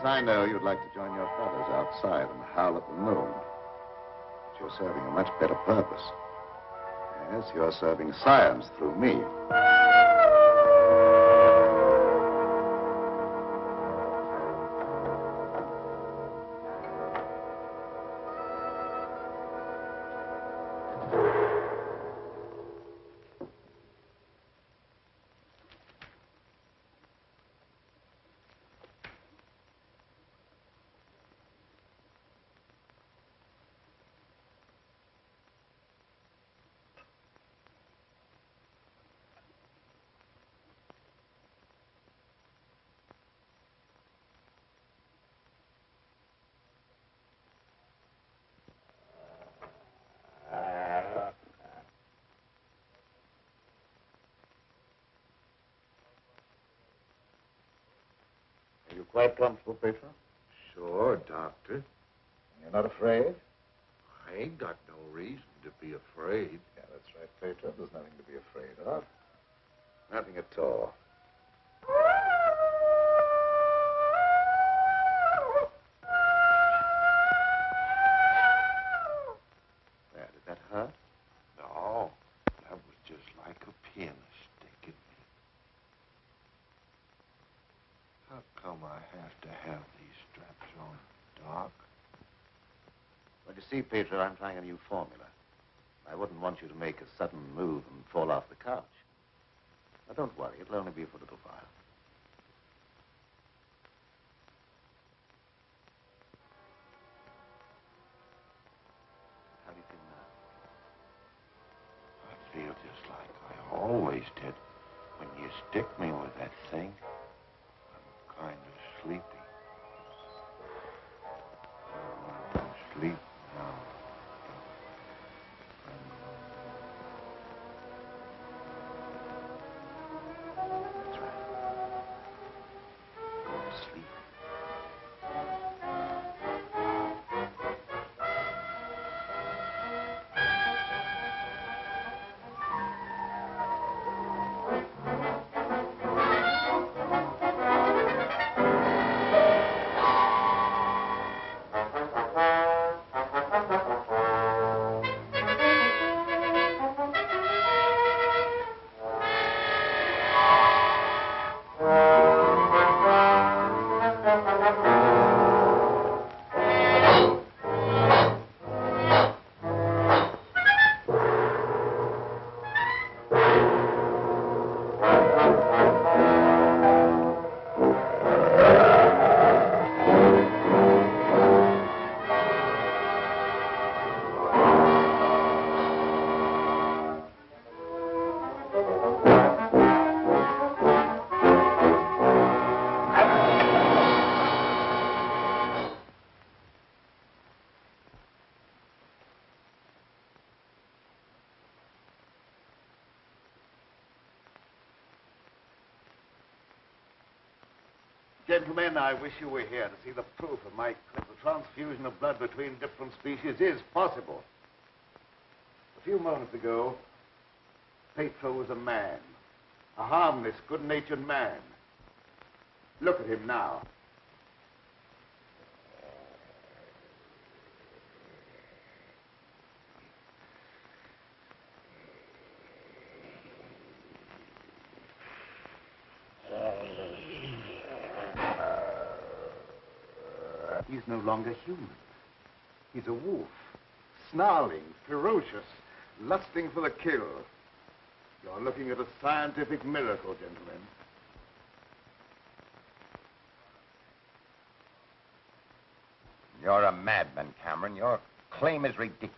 I know you'd like to join your brothers outside and howl at the moon. But you're serving a much better purpose. Yes, you're serving science through me. You quite comfortable, Petro? Sure, Doctor. You're not afraid? I ain't got no reason to be afraid. Yeah, that's right, Petro. There's nothing to be afraid of. Nothing at all. There, did that hurt? No, that was just like a pin sticking me. How come I have to have these straps on, Doc? Well, you see, Petro, I'm trying a new formula. I wouldn't want you to make a sudden move and fall off the couch. Now, don't worry. It'll only be for a little while. How do you feel now? I feel just like I always did. When you stick me with that thing, I'm kind of sleepy. I want to sleep now. That's right. Go to sleep. Gentlemen, I wish you were here to see the proof of my claim. The transfusion of blood between different species is possible. A few moments ago, Petro was a man. A harmless, good-natured man. Look at him now. He's no longer human. He's a wolf, snarling, ferocious, lusting for the kill. You're looking at a scientific miracle, gentlemen. You're a madman, Cameron. Your claim is ridiculous.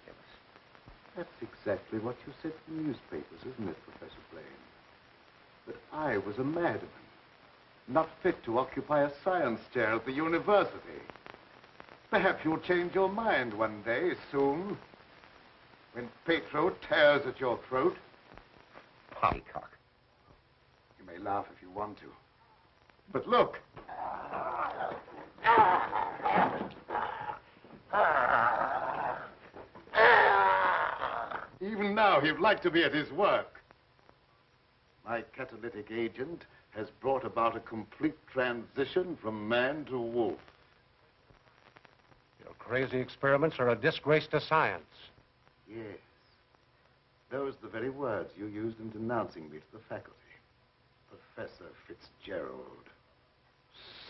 That's exactly what you said in the newspapers, isn't it, Professor Blaine? That I was a madman, not fit to occupy a science chair at the university. Perhaps you'll change your mind one day, soon, when Petro tears at your throat. Poppycock. You may laugh if you want to. But look. Even now, he'd like to be at his work. My catalytic agent has brought about a complete transition from man to wolf. crazy experiments are a disgrace to science. Yes. Those are the very words you used in denouncing me to the faculty. Professor Fitzgerald.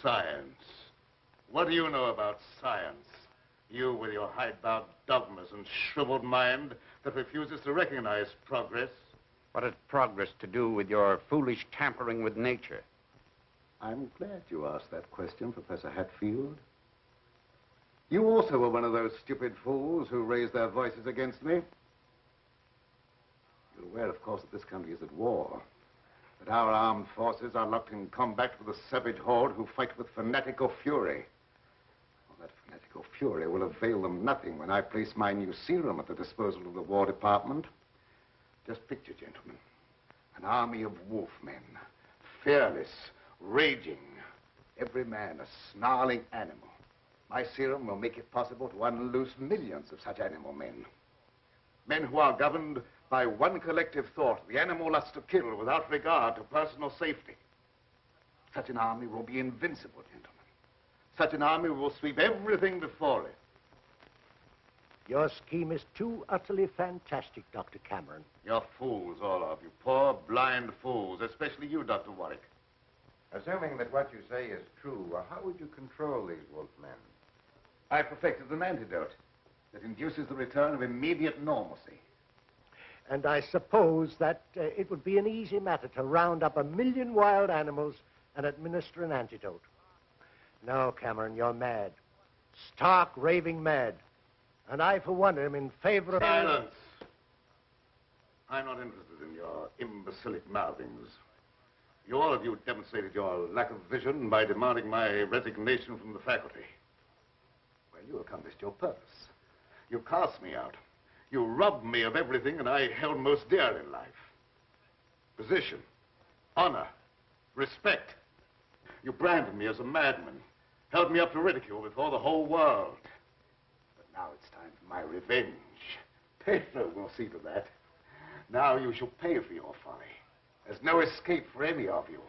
Science. What do you know about science? You with your hidebound dogmas and shriveled mind that refuses to recognize progress. What has progress to do with your foolish tampering with nature? I'm glad you asked that question, Professor Hatfield. You also were one of those stupid fools who raised their voices against me. You're aware, of course, that this country is at war. That our armed forces are locked in combat with a savage horde who fight with fanatical fury. Well, that fanatical fury will avail them nothing when I place my new serum at the disposal of the War Department. Just picture, gentlemen, an army of wolfmen, fearless, raging, every man a snarling animal. My serum will make it possible to unloose millions of such animal men. Men who are governed by one collective thought, the animal lust to kill without regard to personal safety. Such an army will be invincible, gentlemen. Such an army will sweep everything before it. Your scheme is too utterly fantastic, Dr. Cameron. You're fools, all of you. Poor, blind fools, especially you, Dr. Warwick. Assuming that what you say is true, how would you control these wolfmen? I perfected an antidote that induces the return of immediate normalcy. And I suppose that it would be an easy matter to round up 1 million wild animals and administer an antidote. No, Cameron, you're mad. Stark, raving mad. And I, for one, am in favor of... Silence! I'm not interested in your imbecilic mouthings. You, all of you, demonstrated your lack of vision by demanding my resignation from the faculty. Well, you accomplished your purpose. You cast me out. You robbed me of everything that I held most dear in life. Position, honor, respect. You branded me as a madman, held me up to ridicule before the whole world. But now it's time for my revenge. Pedro will see to that. Now you shall pay for your folly. There's no escape for any of you.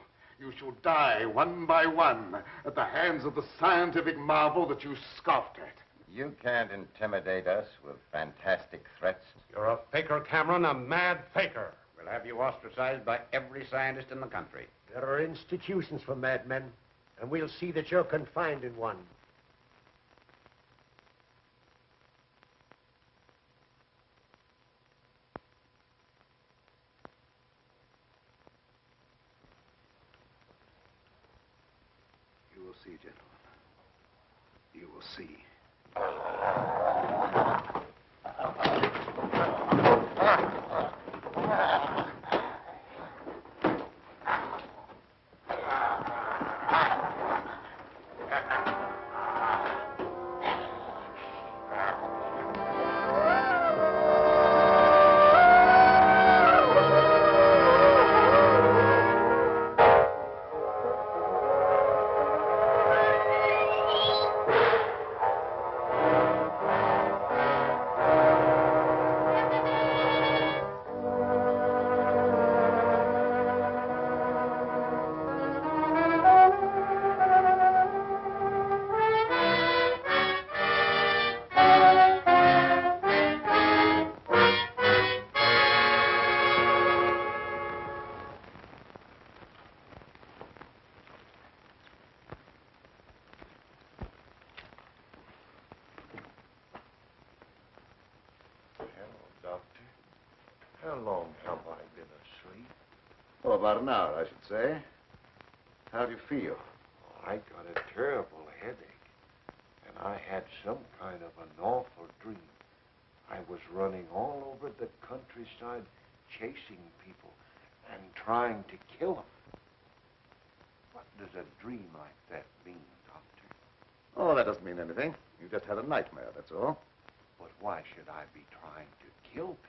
You shall die one by one at the hands of the scientific marvel that you scoffed at. You can't intimidate us with fantastic threats. You're a faker, Cameron, a mad faker. We'll have you ostracized by every scientist in the country. There are institutions for madmen, and we'll see that you're confined in one. You will see, gentlemen. You will see. How long have I been asleep? Oh, about an hour, I should say. How do you feel? I got a terrible headache, and I had some kind of an awful dream. I was running all over the countryside, chasing people and trying to kill them. What does a dream like that mean, Doctor? Oh, that doesn't mean anything. You just had a nightmare, that's all. But why should I be trying to kill people?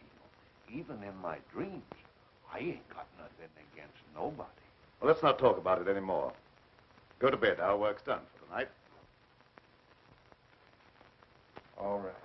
Even in my dreams, I ain't got nothing against nobody. Well, let's not talk about it anymore. Go to bed. Our work's done for tonight. All right.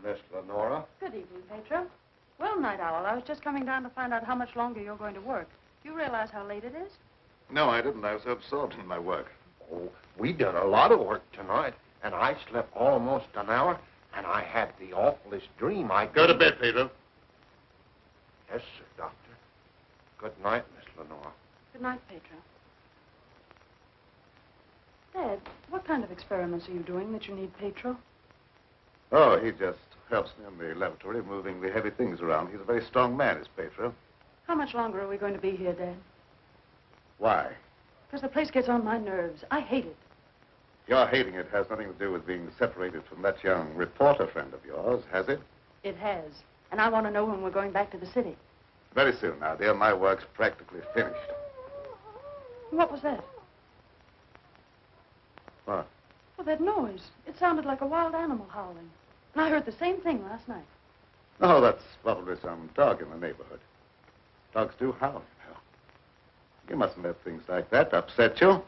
Miss Lenora. Good evening, Pedro. Well, Night Owl, I was just coming down to find out how much longer you're going to work. You realize how late it is? No, I didn't. I was so absorbed in my work. Oh, we did a lot of work tonight, and I slept almost an hour, and I had the awfulest dream. Go to bed, Pedro. Yes, sir, Doctor. Good night, Miss Lenora. Good night, Pedro. Dad, what kind of experiments are you doing that you need Pedro? Oh, he just helps me in the laboratory, moving the heavy things around. He's a very strong man, is Pedro. How much longer are we going to be here, Dad? Why? Because the place gets on my nerves. I hate it. Your hating it has nothing to do with being separated from that young reporter friend of yours, has it? It has. And I want to know when we're going back to the city. Very soon now, dear. My work's practically finished. What was that? What? Well, that noise. It sounded like a wild animal howling. And I heard the same thing last night. Oh, that's probably some dog in the neighborhood. Dogs do howl, you know. You mustn't let things like that upset you.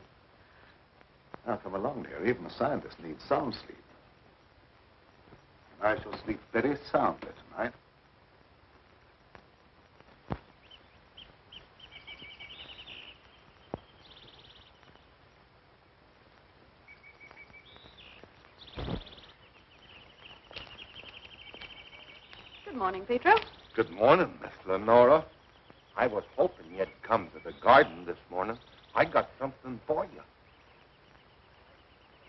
Now, come along, dear. Even a scientist needs sound sleep. And I shall sleep very soundly tonight. Good morning, Pedro. Good morning, Miss Lenora. I was hoping you'd come to the garden this morning. I got something for you.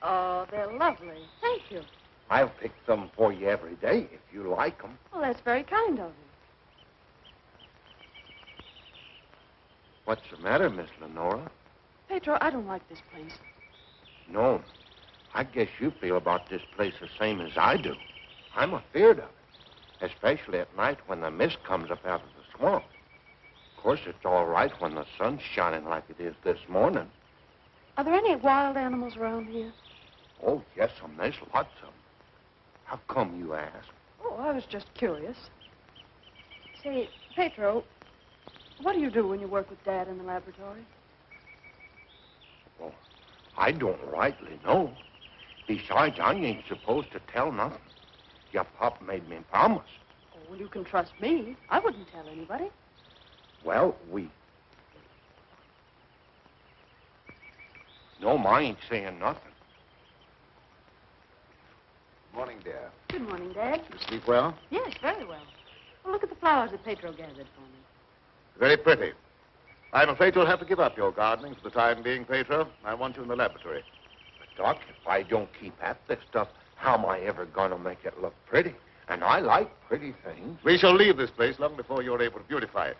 Oh, they're lovely. Thank you. I'll pick some for you every day if you like them. Well, that's very kind of you. What's the matter, Miss Lenora? Pedro, I don't like this place. No. I guess you feel about this place the same as I do. I'm afeard of it, especially at night when the mist comes up out of the swamp. Of course, it's all right when the sun's shining like it is this morning. Are there any wild animals around here? Oh, yes, there's lots of them. How come you ask? Oh, I was just curious. Say, Pedro, what do you do when you work with Dad in the laboratory? Well, I don't rightly know. Besides, I ain't supposed to tell nothing. Your pop made me promise. Oh, well, you can trust me. I wouldn't tell anybody. Well, No, I ain't saying nothing. Morning, dear. Good morning, Dad. You sleep well? Yes, very well. Well, look at the flowers that Pedro gathered for me. Very pretty. I'm afraid you'll have to give up your gardening for the time being, Pedro. I want you in the laboratory. But, Doc, if I don't keep at this stuff, how am I ever going to make it look pretty? And I like pretty things. We shall leave this place long before you're able to beautify it.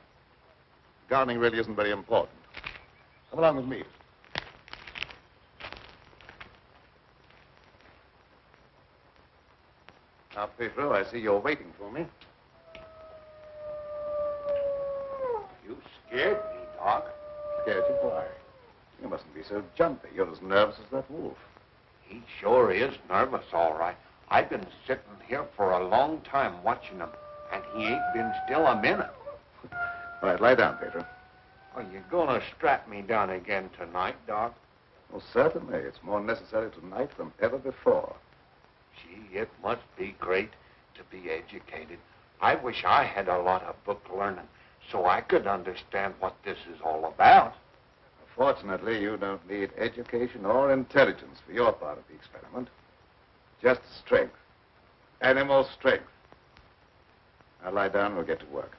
Gardening really isn't very important. Come along with me. Now, Pedro, I see you're waiting for me. You scared me, Doc. Scared you? Why? You mustn't be so jumpy. You're as nervous as that wolf. He sure is nervous, all right. I've been sitting here for a long time watching him, and he ain't been still a minute. All right, lie down, Pedro. Are you going to strap me down again tonight, Doc? Well, certainly. It's more necessary tonight than ever before. Gee, it must be great to be educated. I wish I had a lot of book learning so I could understand what this is all about. Fortunately, you don't need education or intelligence for your part of the experiment. Just strength. Animal strength. Now lie down and we'll get to work.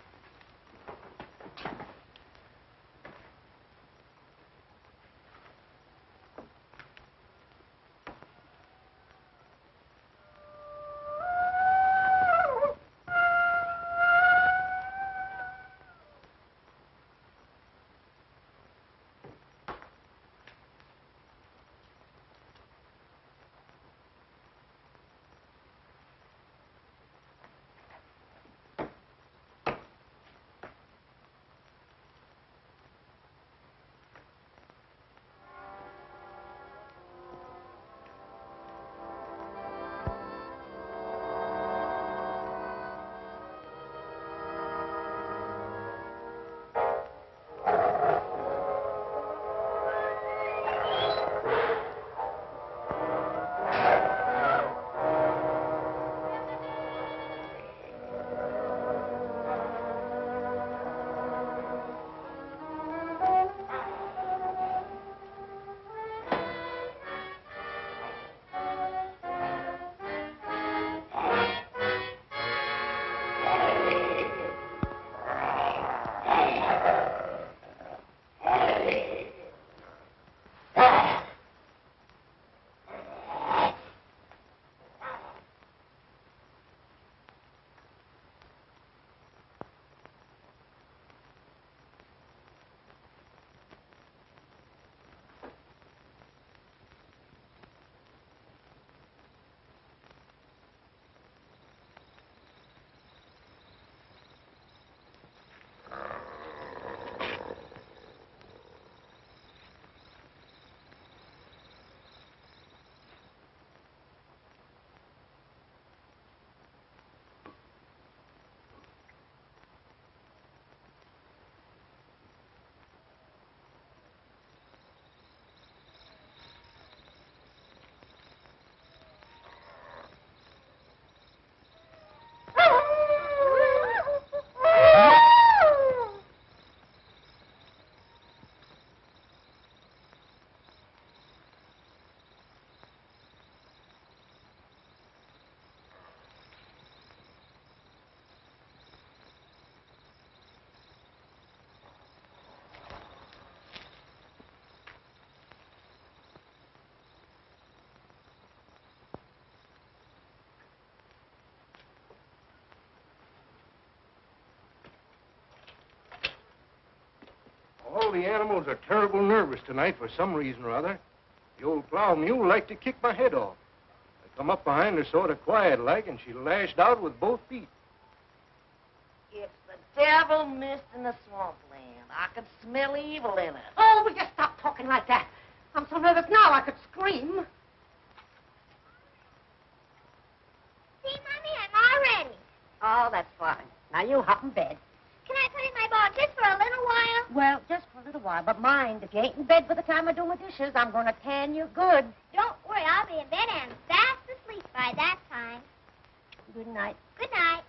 all the animals are terrible nervous tonight for some reason or other. The old plow mule liked to kick my head off. I come up behind her sort of quiet-like, and she lashed out with both feet. It's the devil mist in the swampland. I can smell evil in it. Oh, will you stop talking like that? I'm so nervous now I could scream. See, Mommy, I'm all ready. Oh, that's fine. Now you hop in bed. Can I play my ball just for a little while? Well, just for a little while, but mind, if you ain't in bed by the time I do my dishes, I'm going to tan you good. Don't worry, I'll be in bed and fast asleep by that time. Good night. Good night.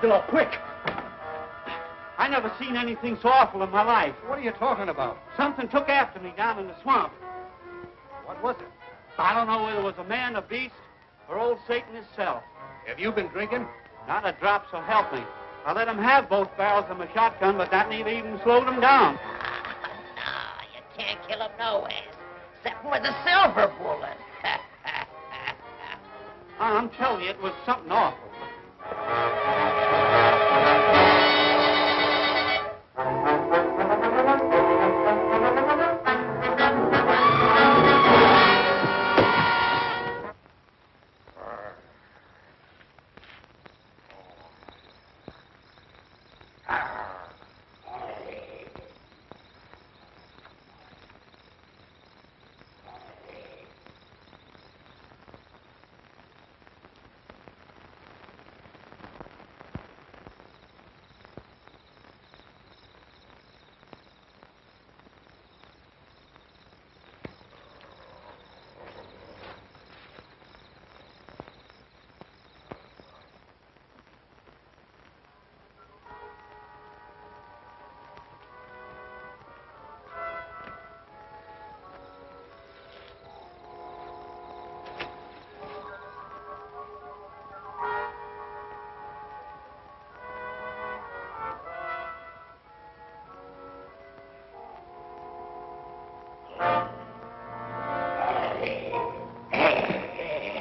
Door, quick! I never seen anything so awful in my life. What are you talking about? Something took after me down in the swamp. What was it? I don't know whether it was a man, a beast, or old Satan himself. Have you been drinking? Not a drop, so help me. I let him have both barrels of my shotgun, but that ain't even slowed him down. No, you can't kill him nowhere, except with a silver bullet. I'm telling you, it was something awful.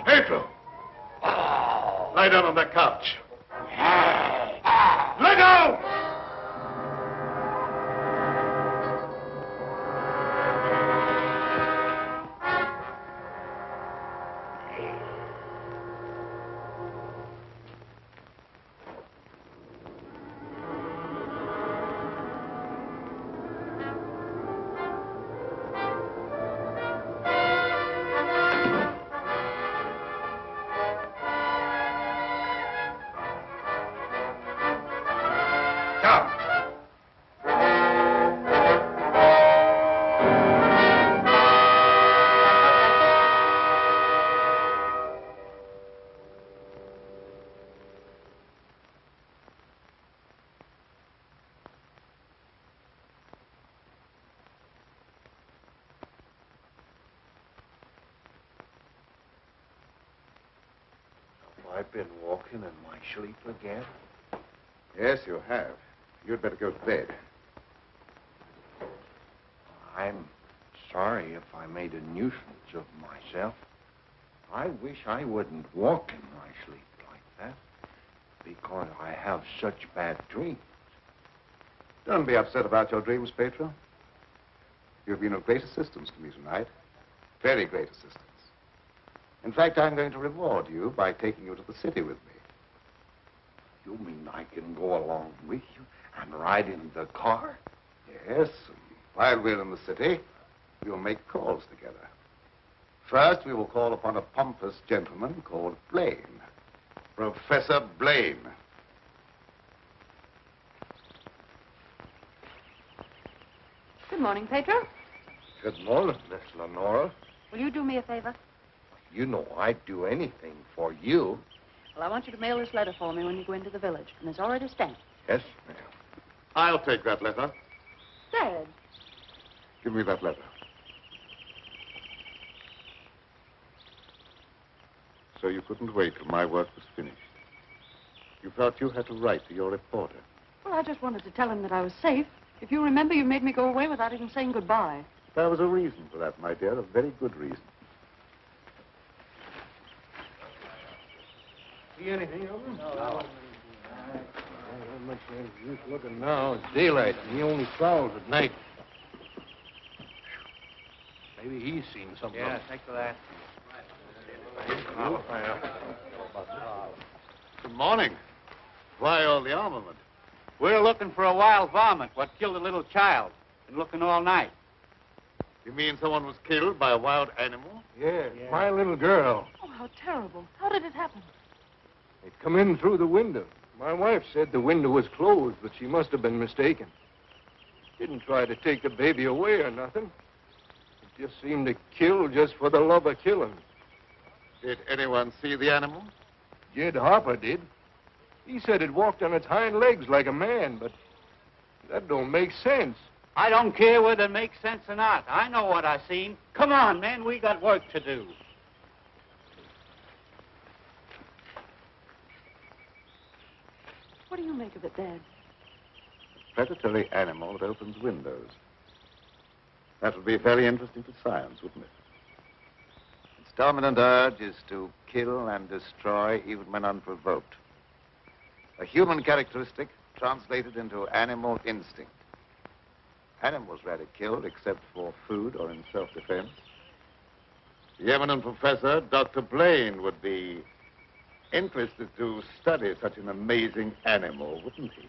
Pedro! Lie down on that couch. Let go! I've been walking in my sleep again. Yes, you have. You'd better go to bed. I'm sorry if I made a nuisance of myself. I wish I wouldn't walk in my sleep like that, because I have such bad dreams. Don't be upset about your dreams, Pedro. You've been of great assistance to me tonight. Very great assistance. In fact, I'm going to reward you by taking you to the city with me. You mean I can go along with you and ride in the car? Yes, and while we're in the city, we'll make calls together. First, we will call upon a pompous gentleman called Blaine. Professor Blaine. Good morning, Pedro. Good morning, Miss Lenora. Will you do me a favor? You know I'd do anything for you. Well, I want you to mail this letter for me when you go into the village, and it's already stamped. Yes, ma'am. I'll take that letter. Dad. Give me that letter. So you couldn't wait till my work was finished. You felt you had to write to your reporter. Well, I just wanted to tell him that I was safe. If you remember, you made me go away without even saying goodbye. There was a reason for that, my dear, a very good reason. See anything of him? No. Not much use looking now. It's daylight, and he only prowls at night. Maybe he's seen something. Yeah, thanks for that. Good morning. Why all the armament? We're looking for a wild varmint what killed a little child. Been looking all night. You mean someone was killed by a wild animal? Yeah, my little girl. Oh, how terrible. How did it happen? It come in through the window. My wife said the window was closed, but she must have been mistaken. Didn't try to take the baby away or nothing. It just seemed to kill just for the love of killing. Did anyone see the animal? Jed Harper did. He said it walked on its hind legs like a man, but that don't make sense. I don't care whether it makes sense or not. I know what I seen. Come on, man, we got work to do. What do you make of it, Dad? A predatory animal that opens windows. That would be very interesting to science, wouldn't it? Its dominant urge is to kill and destroy even when unprovoked. A human characteristic translated into animal instinct. Animals rarely killed except for food or in self-defense. The eminent professor, Dr. Blaine, would be interested to study such an amazing animal, wouldn't he?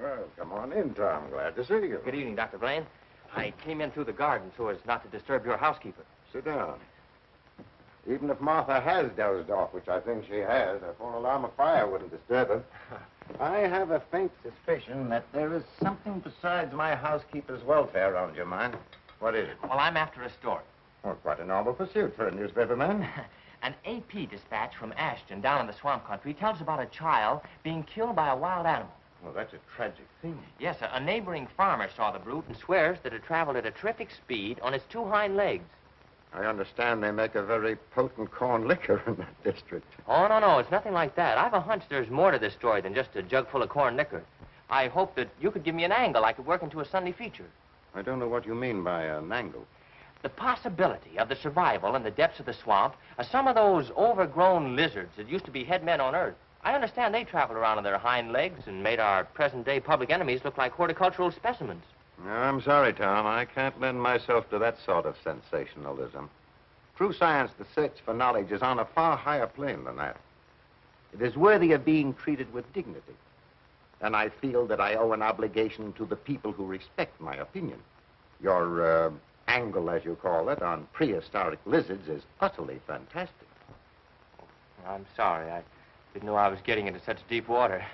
Well, come on in, Tom. Glad to see you. Good evening, Dr. Blaine. I came in through the garden so as not to disturb your housekeeper. Sit down. Even if Martha has dozed off, which I think she has, a full alarm of fire wouldn't disturb her. I have a faint suspicion that there is something besides my housekeeper's welfare on your mind. What is it? Well, I'm after a story. Well, quite a novel pursuit for a newspaperman. An AP dispatch from Ashton down in the swamp country tells about a child being killed by a wild animal. Well, that's a tragic thing. Yes, a neighboring farmer saw the brute and swears that it traveled at a terrific speed on its two hind legs. I understand they make a very potent corn liquor in that district. Oh, no, it's nothing like that. I've a hunch there's more to this story than just a jug full of corn liquor. I hope that you could give me an angle I could work into a Sunday feature. I don't know what you mean by an angle. The possibility of the survival in the depths of the swamp of some of those overgrown lizards that used to be head men on Earth. I understand they traveled around on their hind legs and made our present-day public enemies look like horticultural specimens. No, I'm sorry, Tom. I can't lend myself to that sort of sensationalism. True science, the search for knowledge, is on a far higher plane than that. It is worthy of being treated with dignity. And I feel that I owe an obligation to the people who respect my opinion. Your angle, as you call it, on prehistoric lizards is utterly fantastic. I'm sorry. I didn't know I was getting into such deep water.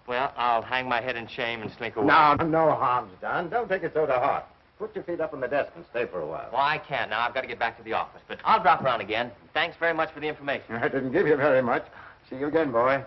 Well, I'll hang my head in shame and slink away. No harm's done. Don't take it so to heart. Put your feet up on the desk and stay for a while. Well, I can't now. I've got to get back to the office. But I'll drop around again. Thanks very much for the information. I didn't give you very much. See you again, boy.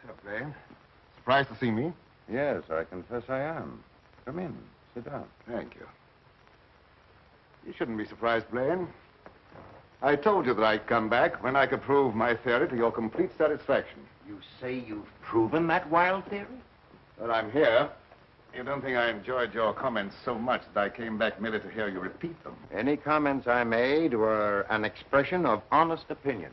up, Blaine? Surprised to see me? Yes, I confess I am. Come in. Sit down. Thank you. You shouldn't be surprised, Blaine. I told you that I'd come back when I could prove my theory to your complete satisfaction. You say you've proven that wild theory? But I'm here. You don't think I enjoyed your comments so much that I came back merely to hear you repeat them? Any comments I made were an expression of honest opinion.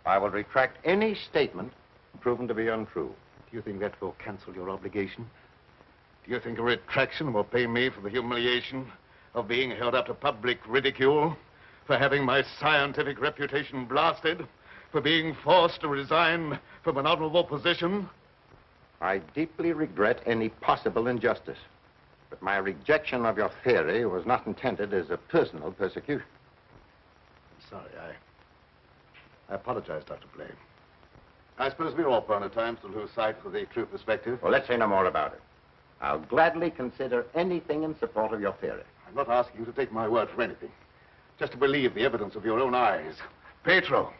I will retract any statement proven to be untrue. Do you think that will cancel your obligation? Do you think a retraction will pay me for the humiliation of being held up to public ridicule, for having my scientific reputation blasted, for being forced to resign from an honorable position? I deeply regret any possible injustice, but my rejection of your theory was not intended as a personal persecution. I'm sorry. I apologize, Dr. Blaine. I suppose we're all prone at times to lose sight of the true perspective. Well, let's say no more about it. I'll gladly consider anything in support of your theory. I'm not asking you to take my word for anything. Just to believe the evidence of your own eyes. Pedro.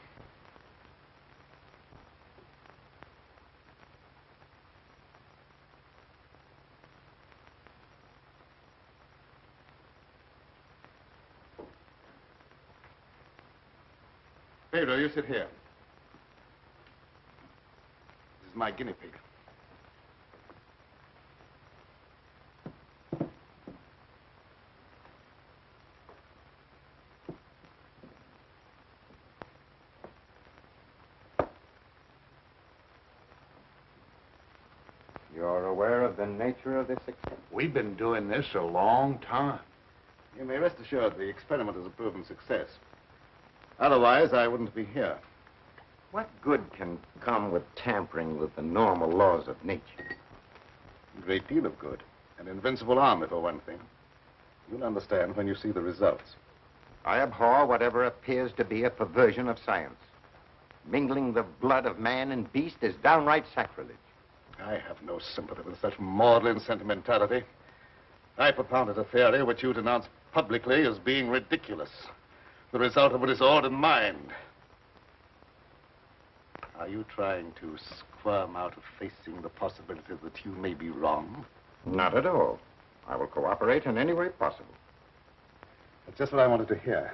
Pedro, you sit here. This is my guinea pig. You're aware of the nature of this experiment? We've been doing this a long time. You may rest assured the experiment is a proven success. Otherwise, I wouldn't be here. What good can come with tampering with the normal laws of nature? A great deal of good. An invincible army, for one thing. You'll understand when you see the results. I abhor whatever appears to be a perversion of science. Mingling the blood of man and beast is downright sacrilege. I have no sympathy with such maudlin sentimentality. I propounded a theory which you denounced publicly as being ridiculous. The result of a disordered mind. Are you trying to squirm out of facing the possibility that you may be wrong? Not at all. I will cooperate in any way possible. That's just what I wanted to hear.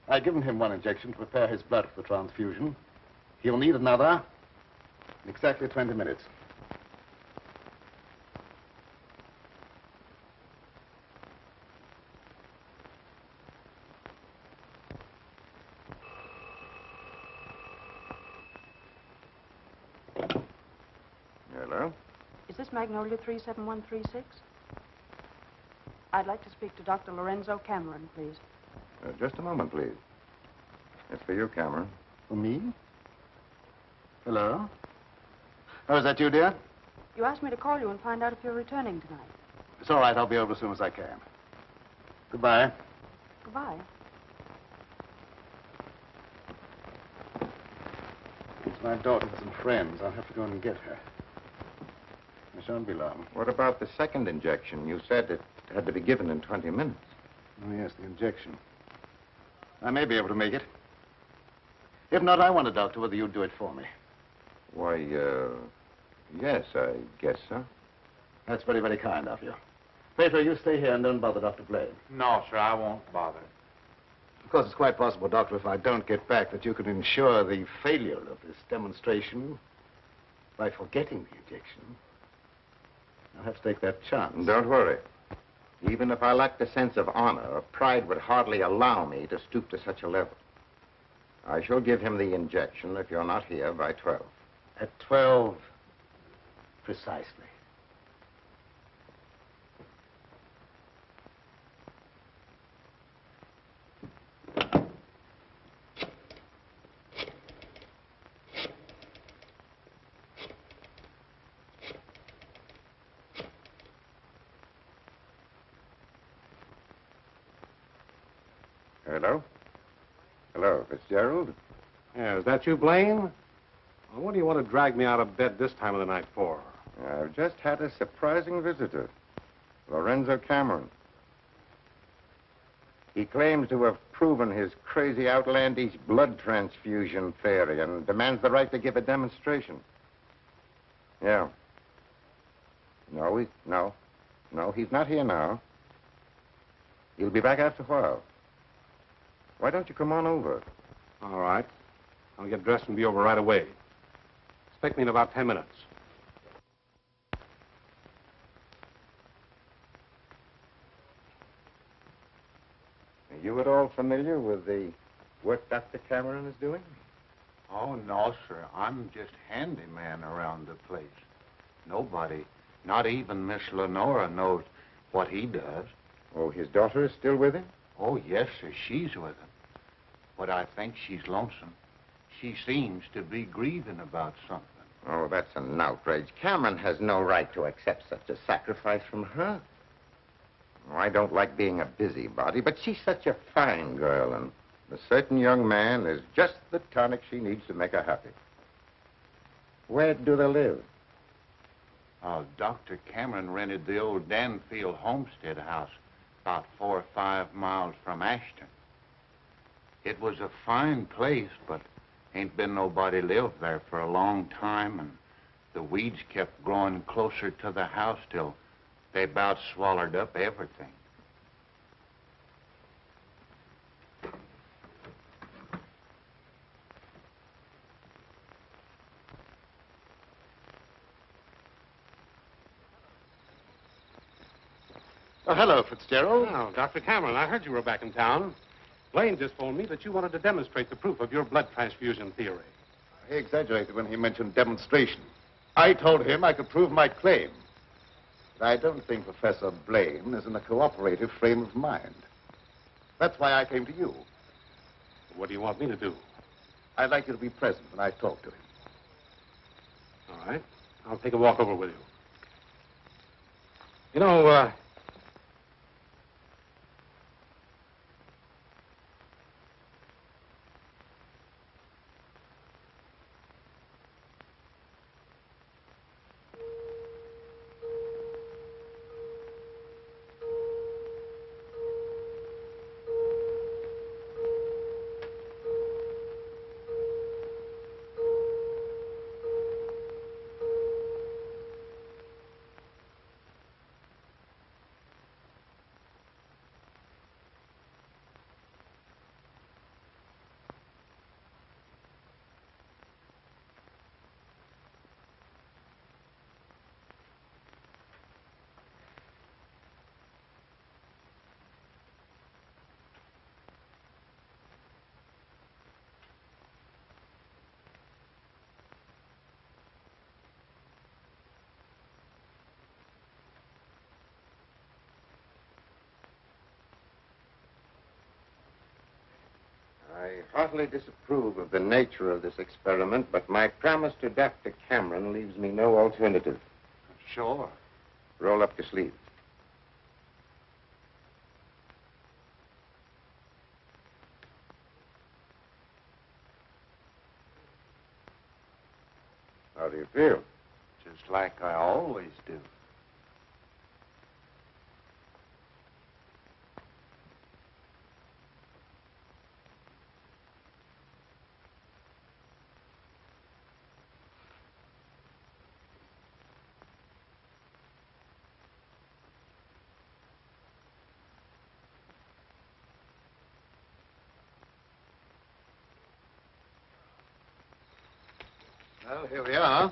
I've given him one injection to prepare his blood for the transfusion. He'll need another in exactly 20 minutes. Hello? Is this Magnolia 37136? I'd like to speak to Dr. Lorenzo Cameron, please. Just a moment, please. It's for you, Cameron. For me? Hello? Oh, is that you, dear? You asked me to call you and find out if you're returning tonight. It's all right. I'll be over as soon as I can. Goodbye. Goodbye. It's my daughter with some friends. I'll have to go in and get her. I shan't be long. What about the second injection? You said it had to be given in 20 minutes. Oh, yes, the injection. I may be able to make it. If not, I wonder, Doctor, whether you'd do it for me. Why, yes, I guess so. That's very, very kind of you. Pedro, you stay here and don't bother Dr. Blaine. No, sir, I won't bother. Of course, it's quite possible, Doctor, if I don't get back, that you could ensure the failure of this demonstration by forgetting the injection. I'll have to take that chance. Don't worry. Even if I lacked a sense of honor, pride would hardly allow me to stoop to such a level. I shall give him the injection if you're not here by 12. At 12, precisely. Hello? Hello, Fitzgerald? Yeah, is that you, Blaine? Well, what do you want to drag me out of bed this time of the night for? I've just had a surprising visitor, Lorenzo Cameron. He claims to have proven his crazy, outlandish blood transfusion theory and demands the right to give a demonstration. Yeah. No, he's not here now. He'll be back after a while. Why don't you come on over? All right. I'll get dressed and be over right away. Expect me in about 10 minutes. Are you at all familiar with the work Dr. Cameron is doing? Oh, no, sir. I'm just handyman around the place. Nobody, not even Miss Lenora, knows what he does. Oh, his daughter is still with him? Oh, yes, sir. She's with him. But I think she's lonesome. She seems to be grieving about something. Oh, that's an outrage. Cameron has no right to accept such a sacrifice from her. Oh, I don't like being a busybody, but she's such a fine girl, and a certain young man is just the tonic she needs to make her happy. Where do they live? Dr. Cameron rented the old Danfield homestead house about 4 or 5 miles from Ashton. It was a fine place, but ain't been nobody lived there for a long time, and the weeds kept growing closer to the house till they about swallowed up everything. Oh, hello, Fitzgerald. Oh, Dr. Cameron, I heard you were back in town. Blaine just told me that you wanted to demonstrate the proof of your blood transfusion theory. He exaggerated when he mentioned demonstration. I told him I could prove my claim. But I don't think Professor Blaine is in a cooperative frame of mind. That's why I came to you. What do you want me to do? I'd like you to be present when I talk to him. All right. I'll take a walk over with you. You know, I heartily disapprove of the nature of this experiment, but my promise to Dr. Cameron leaves me no alternative. Sure. Roll up your sleeves. How do you feel? Just like I always do. Well, here we are.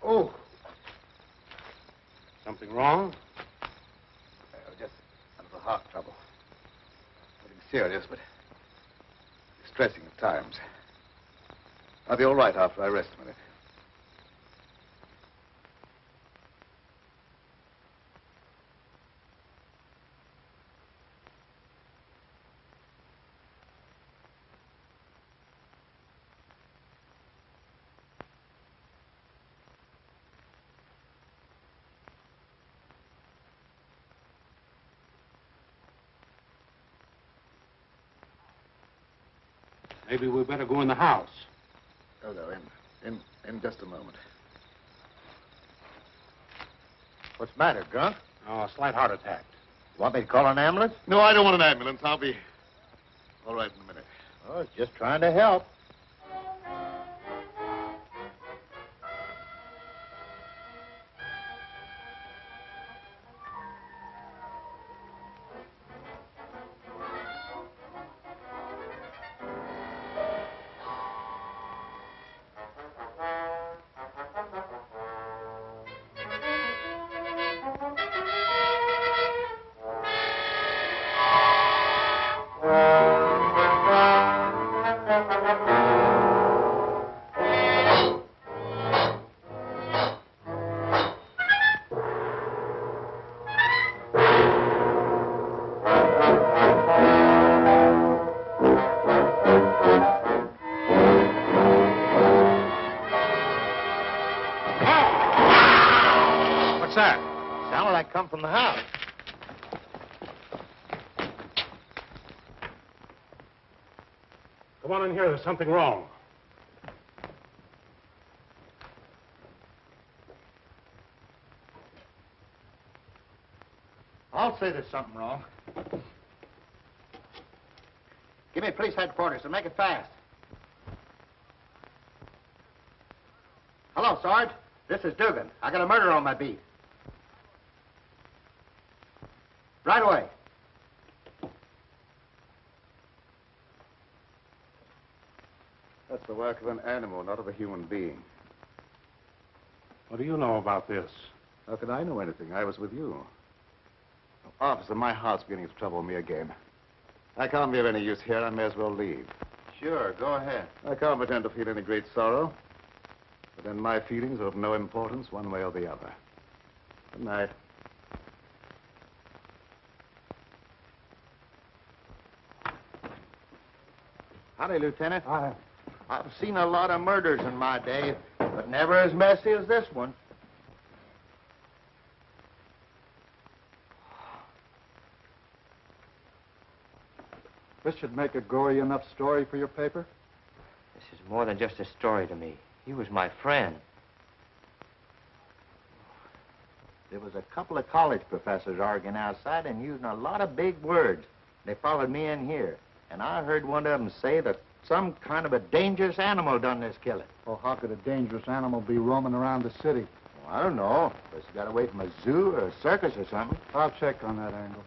Oh. something wrong? Just a little heart trouble. Nothing serious, but distressing at times. I'll be all right after I rest a minute. Maybe we better go in the house. Oh, no, in just a moment. What's the matter, Grunt? Oh, a slight heart attack. Want me to call an ambulance? No, I don't want an ambulance. I'll be all right in a minute. Oh, it's just trying to help. sounded like come from the house. Come on in here. There's something wrong. I'll say there's something wrong. Give me police headquarters and make it fast. Hello, Sarge. This is Dugan. I got a murder on my beat. Right away. That's the work of an animal, not of a human being. What do you know about this? How could I know anything? I was with you. Officer, my heart's beginning to trouble me again. I can't be of any use here. I may as well leave. Sure, go ahead. I can't pretend to feel any great sorrow. But then my feelings are of no importance one way or the other. Good night. Howdy, Lieutenant. I've seen a lot of murders in my day, but never as messy as this one. This should make a gory enough story for your paper? This is more than just a story to me. He was my friend. There was a couple of college professors arguing outside and using a lot of big words. They followed me in here, and I heard one of them say that some kind of a dangerous animal done this killing. Well, how could a dangerous animal be roaming around the city? Well, I don't know. Guess you got away from a zoo or a circus or something. I'll check on that angle.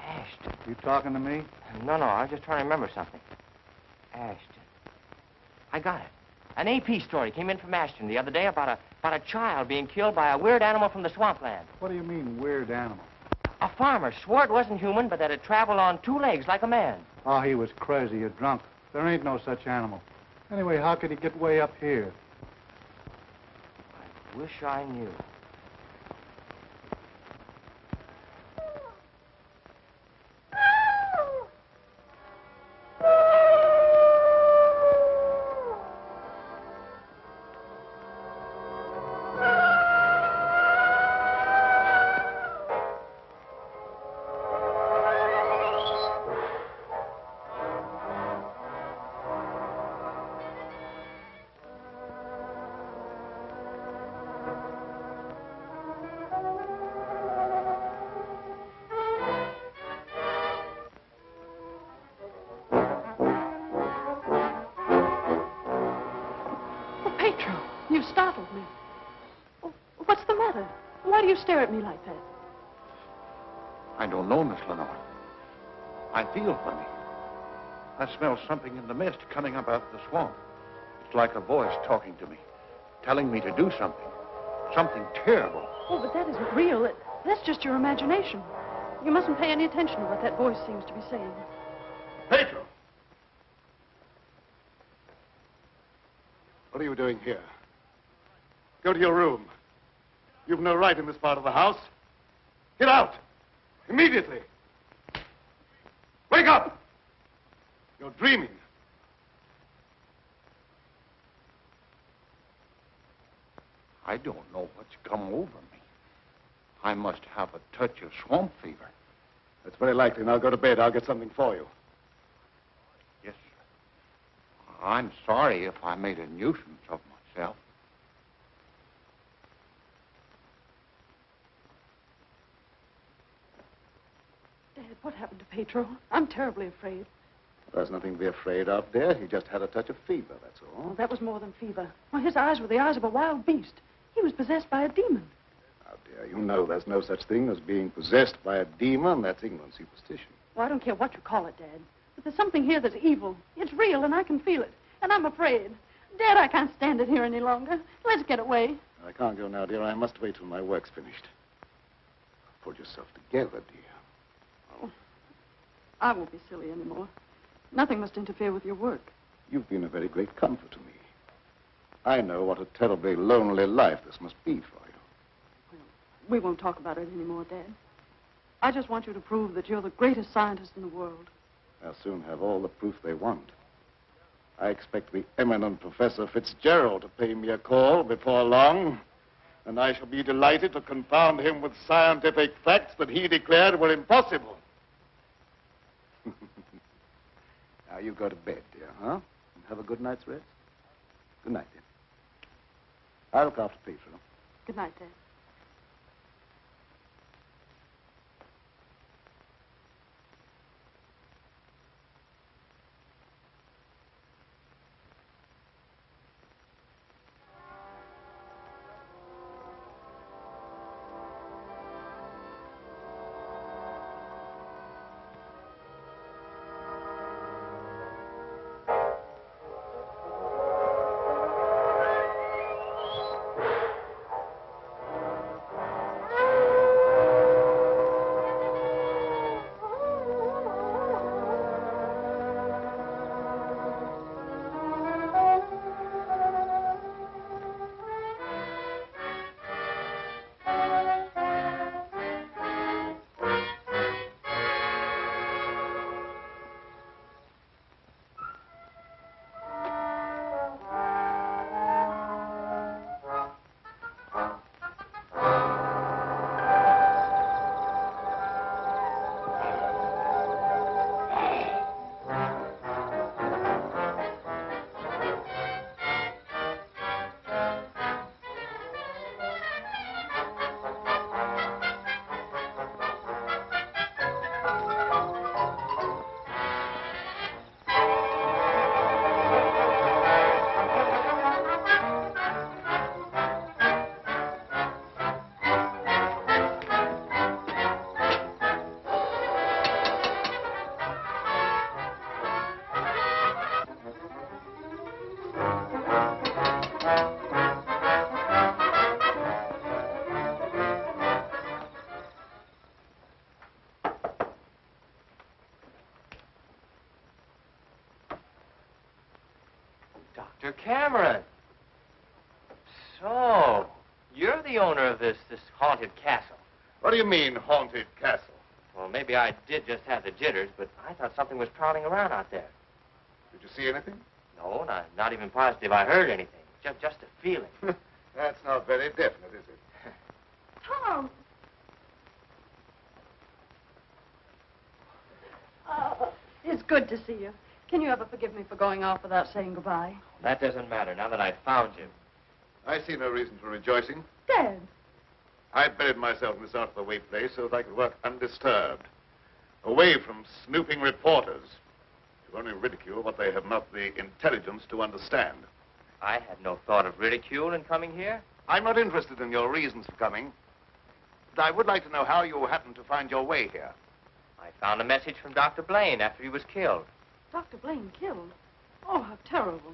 Ashton. You talking to me? No, I was just trying to remember something. Ashton. I got it. An AP story came in from Ashton the other day about a child being killed by a weird animal from the swampland. What do you mean, weird animal? A farmer swore it wasn't human, but that it traveled on 2 legs like a man. Oh, he was crazy or drunk. There ain't no such animal. Anyway, how could he get way up here? I wish I knew. You startled me. Oh, what's the matter? Why do you stare at me like that? I don't know, Miss Lenore. I feel funny. I smell something in the mist coming up out of the swamp. It's like a voice talking to me, telling me to do something. Something terrible. Oh, but that isn't real. That's just your imagination. You mustn't pay any attention to what that voice seems to be saying. Pedro! What are you doing here? Go to your room. You've no right in this part of the house. Get out! Immediately! Wake up! You're dreaming. I don't know what's come over me. I must have a touch of swamp fever. That's very likely. Now go to bed. I'll get something for you. Yes, sir. I'm sorry if I made a nuisance of myself. Dad, what happened to Pedro? I'm terribly afraid. There's nothing to be afraid of, dear. He just had a touch of fever, that's all. Oh, that was more than fever. Well, his eyes were the eyes of a wild beast. He was possessed by a demon. Now, dear, you know there's no such thing as being possessed by a demon. That's ignorant superstition. Well, I don't care what you call it, Dad. But there's something here that's evil. It's real, and I can feel it. And I'm afraid. Dad, I can't stand it here any longer. Let's get away. I can't go now, dear. I must wait till my work's finished. Pull yourself together, dear. Oh, I won't be silly anymore. Nothing must interfere with your work. You've been a very great comfort to me. I know what a terribly lonely life this must be for you. We won't talk about it anymore, Dad. I just want you to prove that you're the greatest scientist in the world. They'll soon have all the proof they want. I expect the eminent Professor Fitzgerald to pay me a call before long, and I shall be delighted to confound him with scientific facts that he declared were impossible. Now you go to bed, dear, huh? And have a good night's rest. Good night, dear. I'll look after Peter. Good night, Dad. Dr. Cameron. So, you're the owner of this haunted castle. What do you mean, haunted castle? Well, maybe I did just have the jitters, but I thought something was prowling around out there. Did you see anything? No, not even positive I heard anything. Just a feeling. That's not very definite, is it? Tom! It's good to see you. Can you ever forgive me for going off without saying goodbye? That doesn't matter now that I've found you. I see no reason for rejoicing. Dad! I buried myself in this out-of-the-way place so that I could work undisturbed, away from snooping reporters who only ridicule what they have not the intelligence to understand. I had no thought of ridicule in coming here. I'm not interested in your reasons for coming, but I would like to know how you happened to find your way here. I found a message from Dr. Blaine after he was killed. Dr. Blaine killed? Oh, how terrible.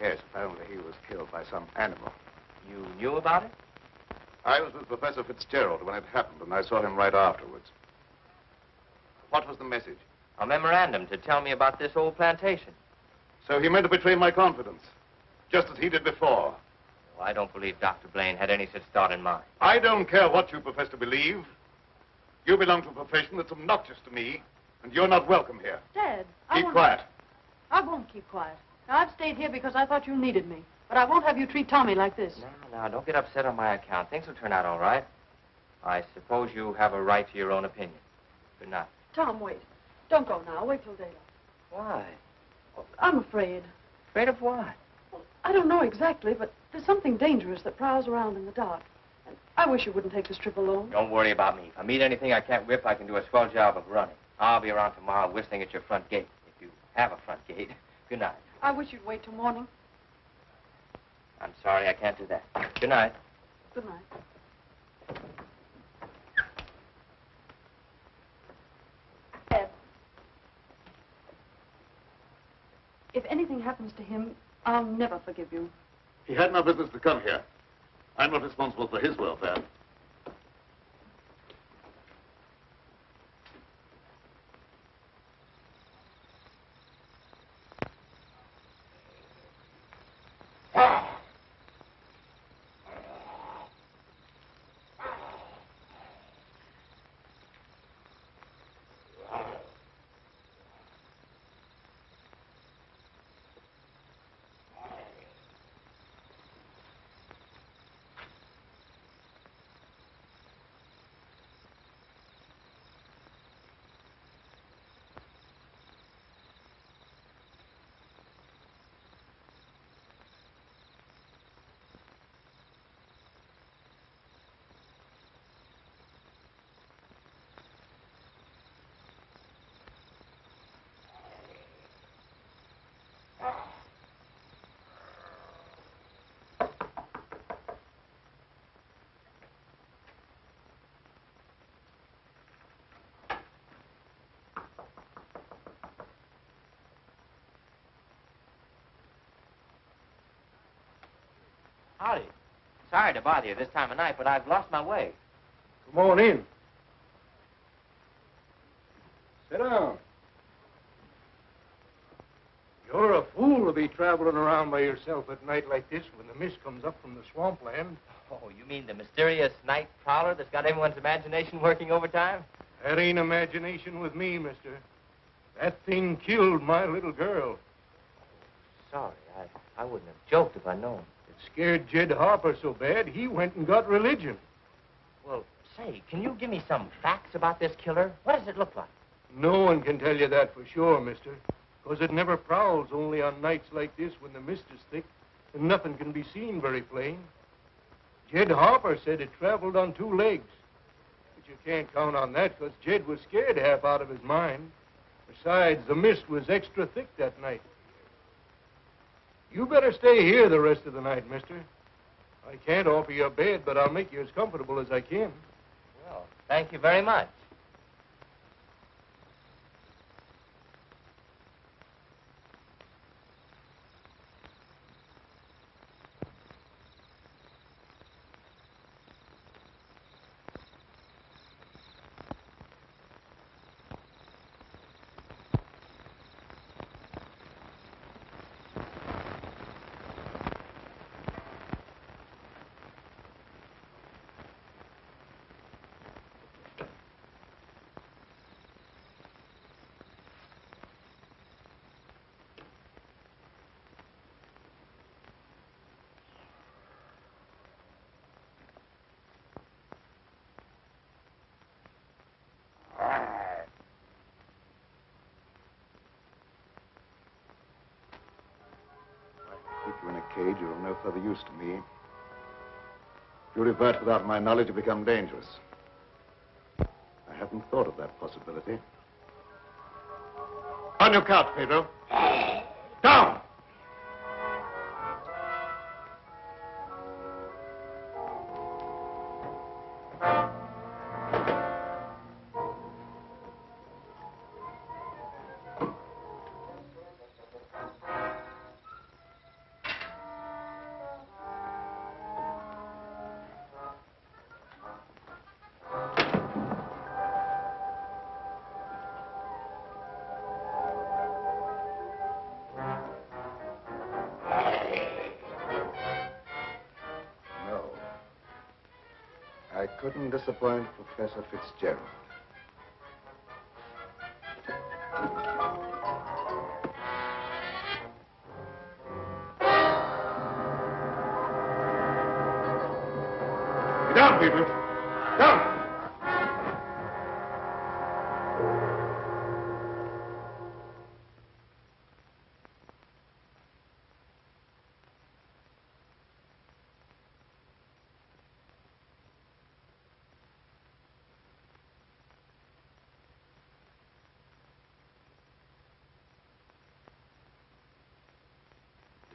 Yes, apparently he was killed by some animal. You knew about it? I was with Professor Fitzgerald when it happened, and I saw him right afterwards. What was the message? A memorandum to tell me about this old plantation. So he meant to betray my confidence, just as he did before. Well, I don't believe Dr. Blaine had any such thought in mind. I don't care what you profess to believe. You belong to a profession that's obnoxious to me, and you're not welcome here. Dad, Keep quiet. I won't keep quiet. Now, I've stayed here because I thought you needed me. But I won't have you treat Tommy like this. No, don't get upset on my account. Things will turn out all right. I suppose you have a right to your own opinion. Good night. Tom, wait. Don't go now. Wait till daylight. Why? Well, I'm afraid. Afraid of what? Well, I don't know exactly, but there's something dangerous that prowls around in the dark. And I wish you wouldn't take this trip alone. Don't worry about me. If I meet anything I can't whip, I can do a swell job of running. I'll be around tomorrow whistling at your front gate, if you have a front gate. Good night. I wish you'd wait till morning. I'm sorry I can't do that. Good night. Good night. Ed, if anything happens to him, I'll never forgive you. He had no business to come here. I'm not responsible for his welfare. Howdy. Sorry to bother you this time of night, but I've lost my way. Come on in. Sit down. You're a fool to be traveling around by yourself at night like this when the mist comes up from the swampland. Oh, you mean the mysterious night prowler that's got everyone's imagination working overtime? That ain't imagination with me, mister. That thing killed my little girl. Sorry, I wouldn't have joked if I'd known. It scared Jed Harper so bad, he went and got religion. Well, say, can you give me some facts about this killer? What does it look like? No one can tell you that for sure, mister. Because it never prowls only on nights like this when the mist is thick and nothing can be seen very plain. Jed Harper said it traveled on 2 legs. But you can't count on that because Jed was scared half out of his mind. Besides, the mist was extra thick that night. You better stay here the rest of the night, mister. I can't offer you a bed, but I'll make you as comfortable as I can. Well, thank you very much. Keep you in a cage, you're of no further use to me. If you revert without my knowledge, you become dangerous. I hadn't thought of that possibility. On your couch, Pedro. Down! I couldn't disappoint Professor Fitzgerald. Get down, people. Down!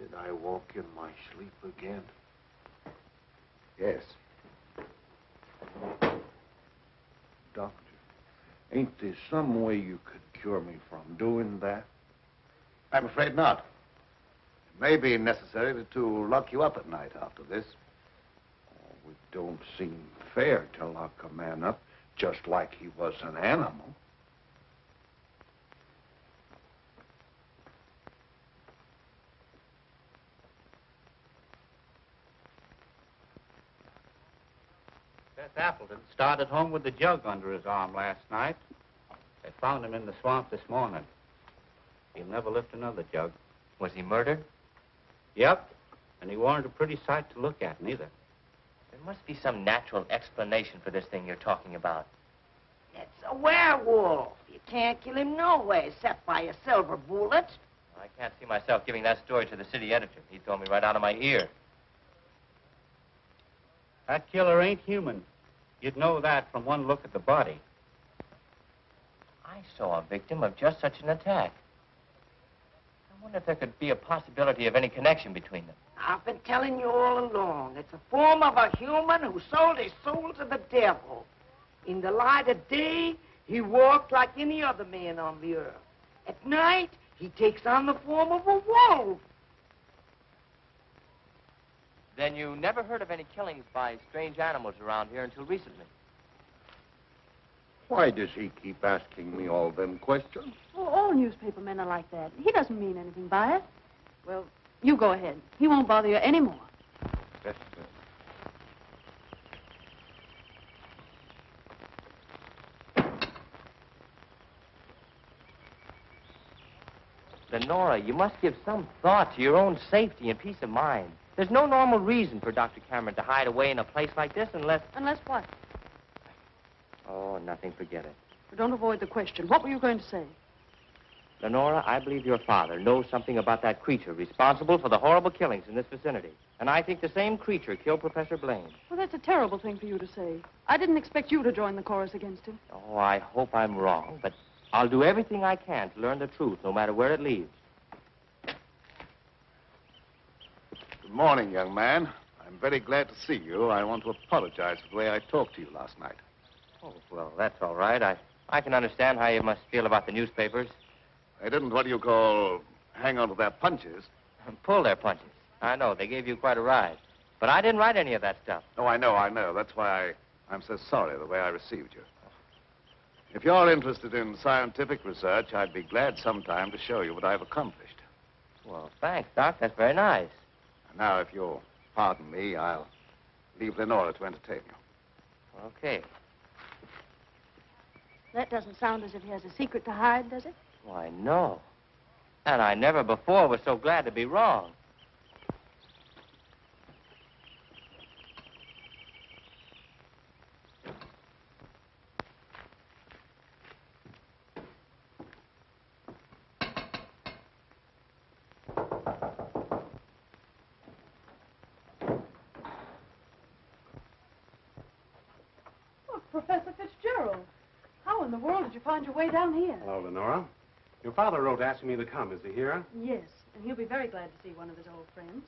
Did I walk in my sleep again? Yes. Doctor, ain't there some way you could cure me from doing that? I'm afraid not. It may be necessary to lock you up at night after this. Oh, it don't seem fair to lock a man up just like he was an animal. Seth Appleton started home with the jug under his arm last night. They found him in the swamp this morning. He'll never lift another jug. Was he murdered? Yep. And he weren't a pretty sight to look at, neither. There must be some natural explanation for this thing you're talking about. It's a werewolf. You can't kill him no way except by a silver bullet. I can't see myself giving that story to the city editor. He'd throw me right out of my ear. That killer ain't human. You'd know that from one look at the body. I saw a victim of just such an attack. I wonder if there could be a possibility of any connection between them. I've been telling you all along. It's a form of a human who sold his soul to the devil. In the light of day, he walked like any other man on the earth. At night, he takes on the form of a wolf. Then you never heard of any killings by strange animals around here until recently? Why does he keep asking me all them questions? Oh, all newspaper men are like that. He doesn't mean anything by it. Well, you go ahead. He won't bother you anymore. Yes, Lenora, you must give some thought to your own safety and peace of mind. There's no normal reason for Dr. Cameron to hide away in a place like this unless... Unless what? Oh, nothing. Forget it. Well, don't avoid the question. What were you going to say? Lenora, I believe your father knows something about that creature responsible for the horrible killings in this vicinity. And I think the same creature killed Professor Blaine. Well, that's a terrible thing for you to say. I didn't expect you to join the chorus against him. Oh, I hope I'm wrong, but I'll do everything I can to learn the truth, no matter where it leads. Good morning, young man. I'm very glad to see you. I want to apologize for the way I talked to you last night. Oh, well, that's all right. I can understand how you must feel about the newspapers. They didn't, what do you call, hang on to their punches. Pull their punches. I know, they gave you quite a ride. But I didn't write any of that stuff. Oh, I know. That's why I'm so sorry the way I received you. If you're interested in scientific research, I'd be glad sometime to show you what I've accomplished. Well, thanks, Doc. That's very nice. Now, if you'll pardon me, I'll leave Lenora to entertain you. Okay. That doesn't sound as if he has a secret to hide, does it? Why, no. And I never before was so glad to be wrong. Oh, Professor Fitzgerald. How in the world did you find your way down here? Hello, Lenora. Your father wrote asking me to come. Is he here? Yes, and he'll be very glad to see one of his old friends.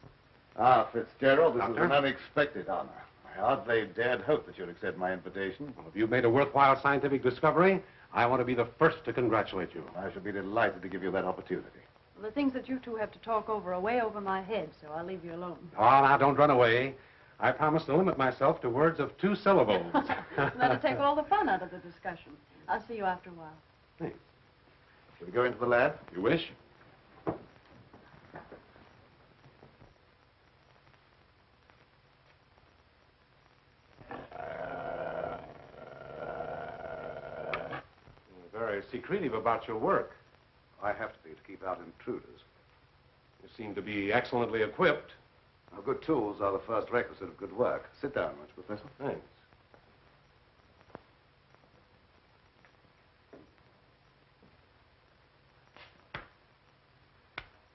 Ah, Fitzgerald, this Doctor? is an unexpected honor. I hardly dared hope that you'd accept my invitation. Well, if you've made a worthwhile scientific discovery, I want to be the first to congratulate you. I shall be delighted to give you that opportunity. Well, the things that you two have to talk over are way over my head, so I'll leave you alone. Oh, now, don't run away. I promise to limit myself to words of 2 syllables. That'll take all the fun out of the discussion. I'll see you after a while. Thanks. Shall we go into the lab? You wish? You're very secretive about your work. I have to be to keep out intruders. You seem to be excellently equipped. Now, good tools are the first requisite of good work. Sit down, Mr. Professor. Thanks.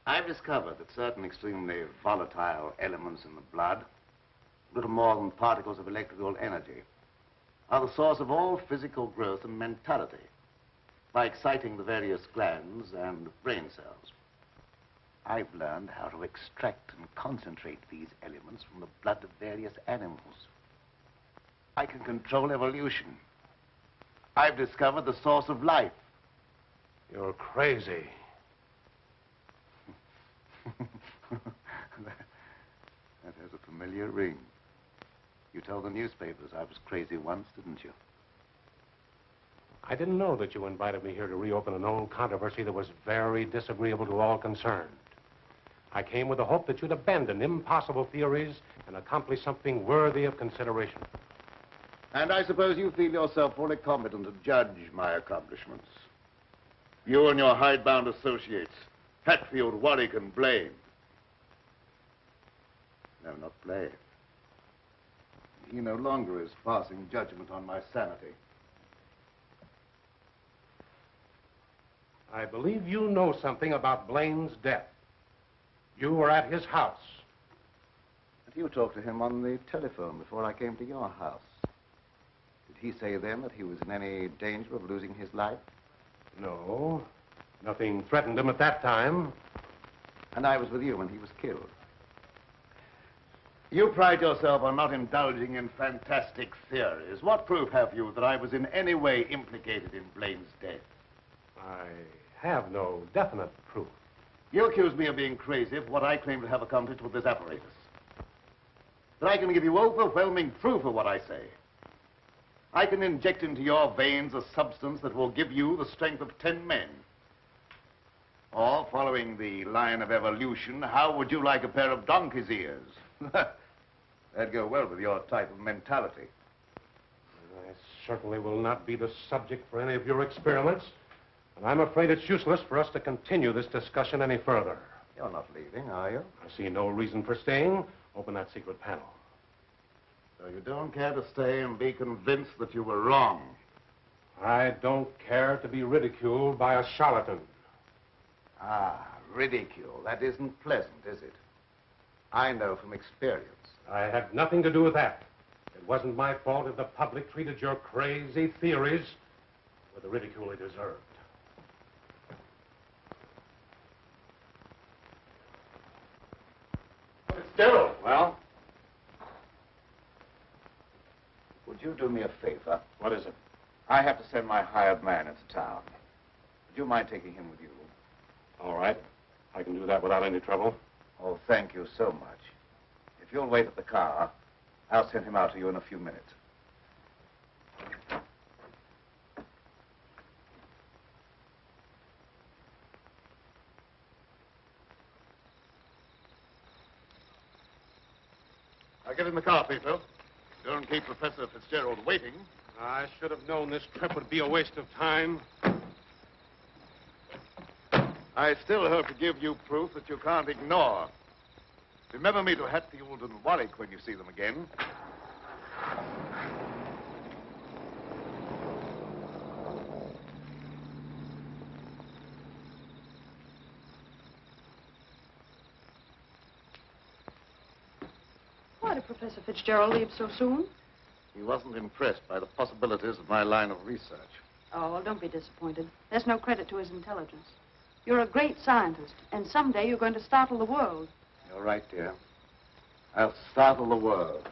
I've discovered that certain extremely volatile elements in the blood, little more than particles of electrical energy, are the source of all physical growth and mentality by exciting the various glands and brain cells. I've learned how to extract and concentrate these elements from the blood of various animals. I can control evolution. I've discovered the source of life. You're crazy. That has a familiar ring. You told the newspapers I was crazy once, didn't you? I didn't know that you invited me here to reopen an old controversy that was very disagreeable to all concerned. I came with the hope that you'd abandon impossible theories and accomplish something worthy of consideration. And I suppose you feel yourself fully competent to judge my accomplishments. You and your hidebound associates, Hatfield, Warwick, and Blaine. No, not Blaine. He no longer is passing judgment on my sanity. I believe you know something about Blaine's death. You were at his house. But you talked to him on the telephone before I came to your house. Did he say then that he was in any danger of losing his life? No. Nothing threatened him at that time. And I was with you when he was killed. You pride yourself on not indulging in fantastic theories. What proof have you that I was in any way implicated in Blaine's death? I have no definite proof. You accuse me of being crazy for what I claim to have accomplished with this apparatus. But I can give you overwhelming proof of what I say. I can inject into your veins a substance that will give you the strength of 10 men. Or, following the line of evolution, how would you like a pair of donkey's ears? That'd go well with your type of mentality. I certainly will not be the subject for any of your experiments. And I'm afraid it's useless for us to continue this discussion any further. You're not leaving, are you? I see no reason for staying. Open that secret panel. So you don't care to stay and be convinced that you were wrong? I don't care to be ridiculed by a charlatan. Ah, ridicule. That isn't pleasant, is it? I know from experience. I had nothing to do with that. It wasn't my fault if the public treated your crazy theories with the ridicule they deserved. Fitzgerald. Well? Would you do me a favor? What is it? I have to send my hired man into town. Would you mind taking him with you? All right. I can do that without any trouble. Oh, thank you so much. If you'll wait at the car, I'll send him out to you in a few minutes. Now get in the car, Peter. Don't keep Professor Fitzgerald waiting. I should have known this trip would be a waste of time. I still hope to give you proof that you can't ignore. Remember me to Hatfield and Warwick when you see them again. Why did Professor Fitzgerald leave so soon? He wasn't impressed by the possibilities of my line of research. Oh, well, don't be disappointed. There's no credit to his intelligence. You're a great scientist, and someday you're going to startle the world. You're right, dear. I'll startle the world.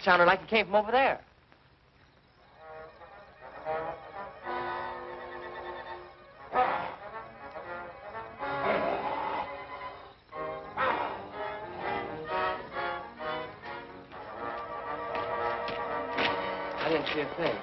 Sounded like it came from over there. I didn't see a thing.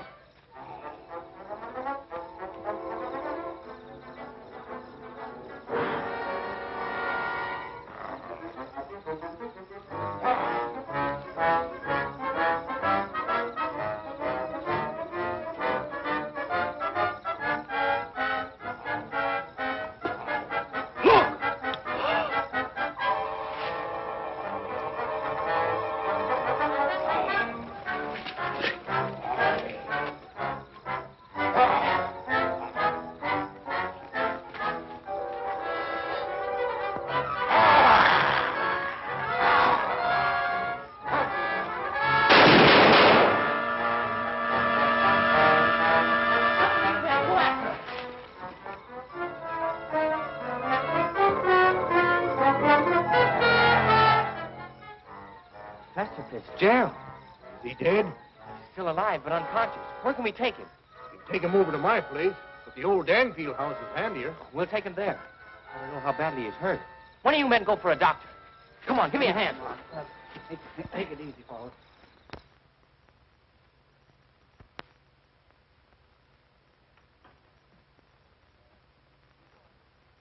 Professor Fitzgerald. Is he dead? Still alive, but unconscious. Where can we take him? You can take him over to my place, but the old Danfield house is handier. We'll take him there. I don't know how badly he's hurt. One of you men go for a doctor. Come on, give me a hand. Take it easy, fellas.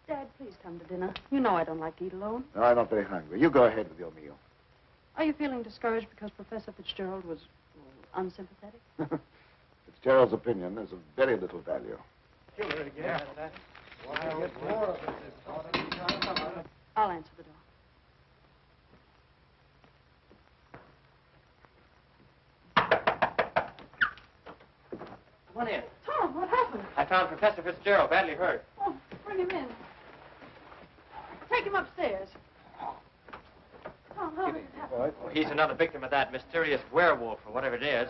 Dad, please come to dinner. You know I don't like to eat alone. No, I'm not very hungry. You go ahead with your meal. Are you feeling discouraged because Professor Fitzgerald was unsympathetic? Fitzgerald's opinion is of very little value. Killer again. I'll answer the door. Come on in. Tom, what happened? I found Professor Fitzgerald badly hurt. Oh, bring him in. Take him upstairs. Tom, how did it happen? Well, he's another victim of that mysterious werewolf or whatever it is.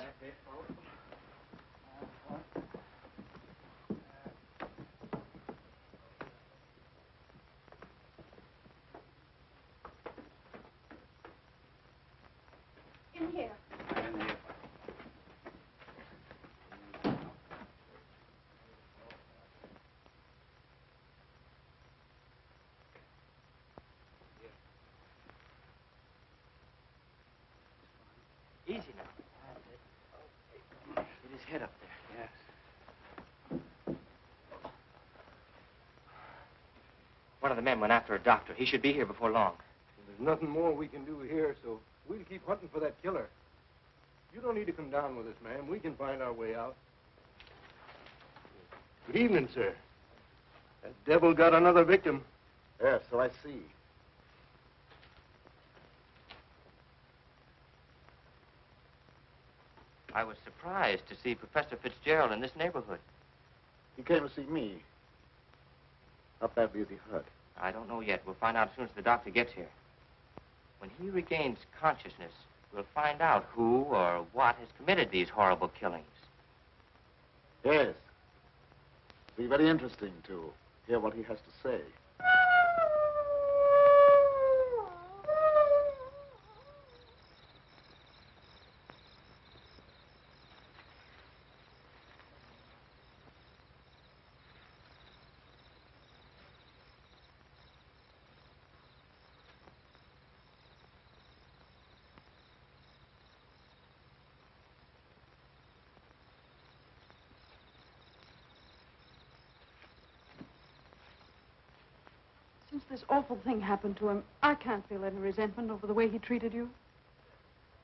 In here. Easy now. Get his head up there. Yes. One of the men went after a doctor. He should be here before long. There's nothing more we can do here, so we'll keep hunting for that killer. You don't need to come down with us, ma'am. We can find our way out. Good evening, sir. That devil got another victim. Yes, so I see. I was surprised to see Professor Fitzgerald in this neighborhood. He came to see me. How badly is he hurt? I don't know yet. We'll find out as soon as the doctor gets here. When he regains consciousness, we'll find out who or what has committed these horrible killings. Yes. It'll be very interesting to hear what he has to say. Since this awful thing happened to him, I can't feel any resentment over the way he treated you.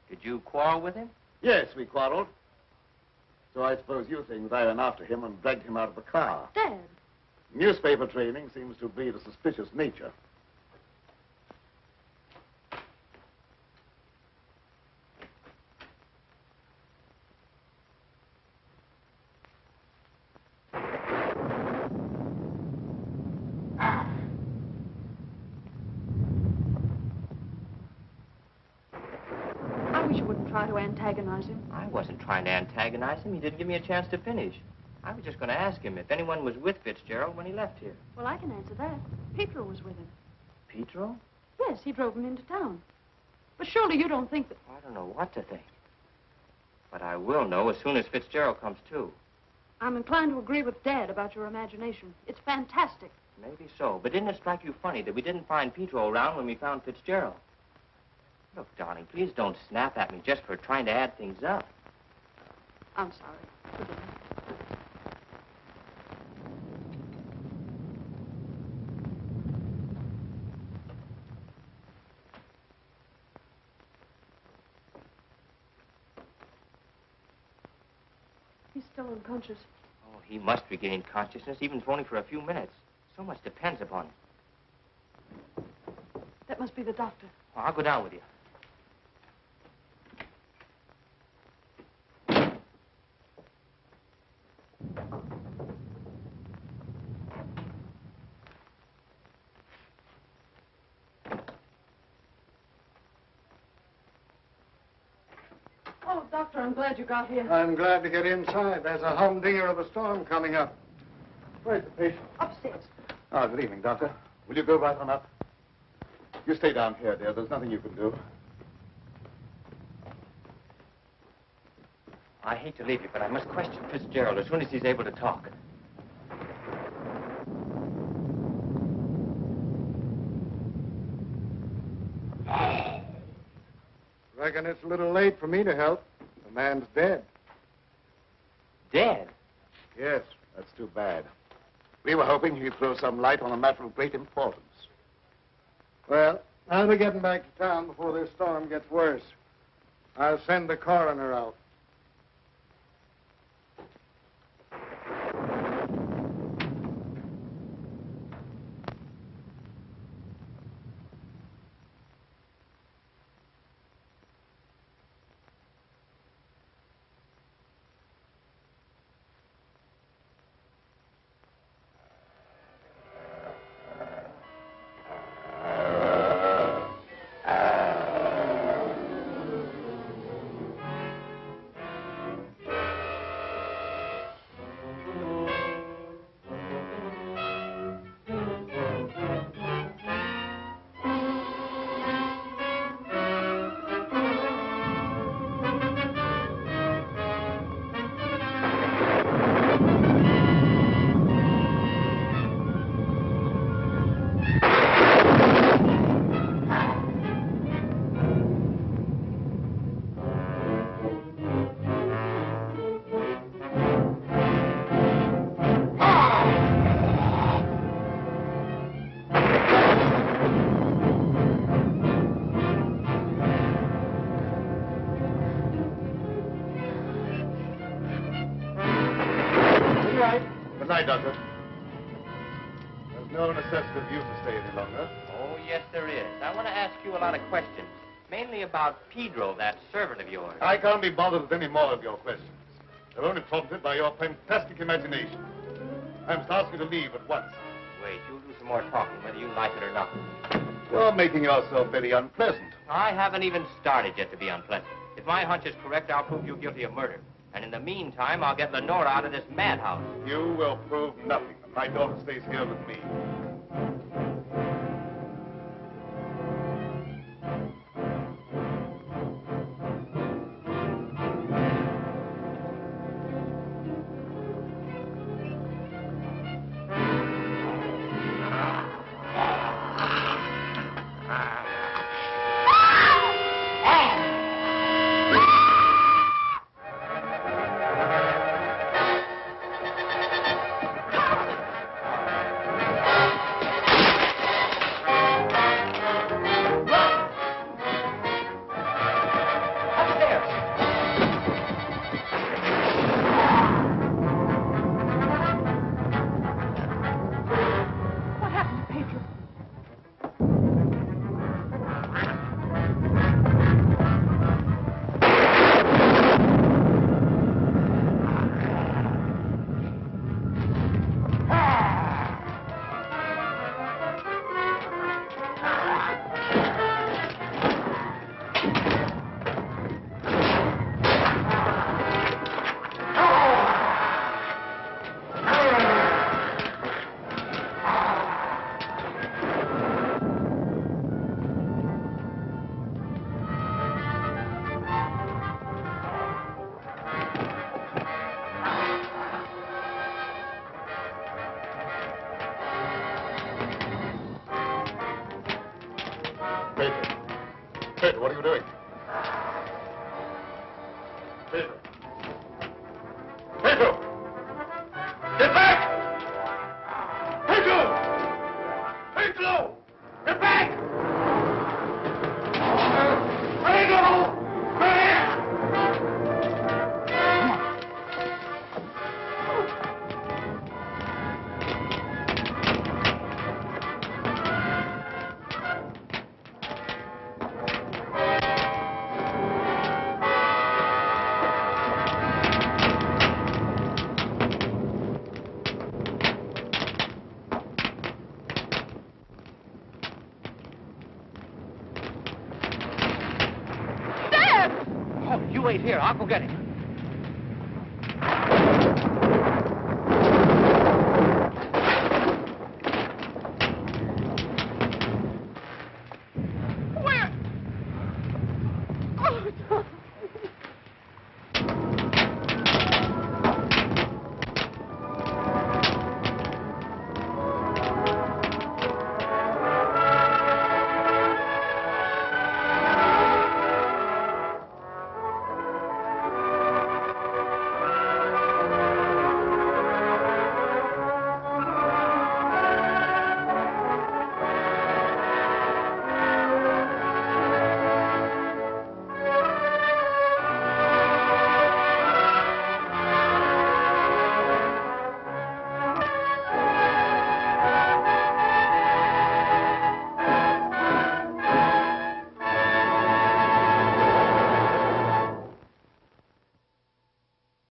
Did you quarrel with him? Yes, we quarreled. So I suppose you think that I ran after him and dragged him out of the car. Dad. Newspaper training seems to breed a suspicious nature. I wish you wouldn't try to antagonize him. I wasn't trying to antagonize him. He didn't give me a chance to finish. I was just going to ask him if anyone was with Fitzgerald when he left here. Well, I can answer that. Petro was with him. Petro? Yes, he drove him into town. But surely you don't think that... I don't know what to think. But I will know as soon as Fitzgerald comes to. I'm inclined to agree with Dad about your imagination. It's fantastic. Maybe so. But didn't it strike you funny that we didn't find Petro around when we found Fitzgerald? Look, darling, please don't snap at me just for trying to add things up. I'm sorry. Forgive me. He's still unconscious. Oh, he must regain consciousness, even if only for a few minutes. So much depends upon it. That must be the doctor. Oh, I'll go down with you. Oh, Doctor, I'm glad you got here. I'm glad to get inside. There's a humdinger of a storm coming up. Where's the patient? Upstairs. Ah, good evening, Doctor. Will you go right on up? You stay down here, dear. There's nothing you can do. I hate to leave you, but I must question Fitzgerald as soon as he's able to talk. Reckon it's a little late for me to help. The man's dead. Dead? Yes, that's too bad. We were hoping he'd throw some light on a matter of great importance. Well, I'll be getting back to town before this storm gets worse. I'll send the coroner out. Good night, Doctor. There's no necessity for you to stay any longer. Oh, yes, there is. I want to ask you a lot of questions, mainly about Pedro, that servant of yours. I can't be bothered with any more of your questions. They're only prompted by your fantastic imagination. I must ask you to leave at once. Wait, you'll do some more talking, whether you like it or not. You're making yourself very unpleasant. I haven't even started yet to be unpleasant. If my hunch is correct, I'll prove you guilty of murder. And in the meantime, I'll get Lenora out of this madhouse. You will prove nothing. My daughter stays here with me. Pedro, what are you doing? Pedro. Pedro! Get back! Pedro! Pedro! Get back! Pedro! You wait here. I'll go get him.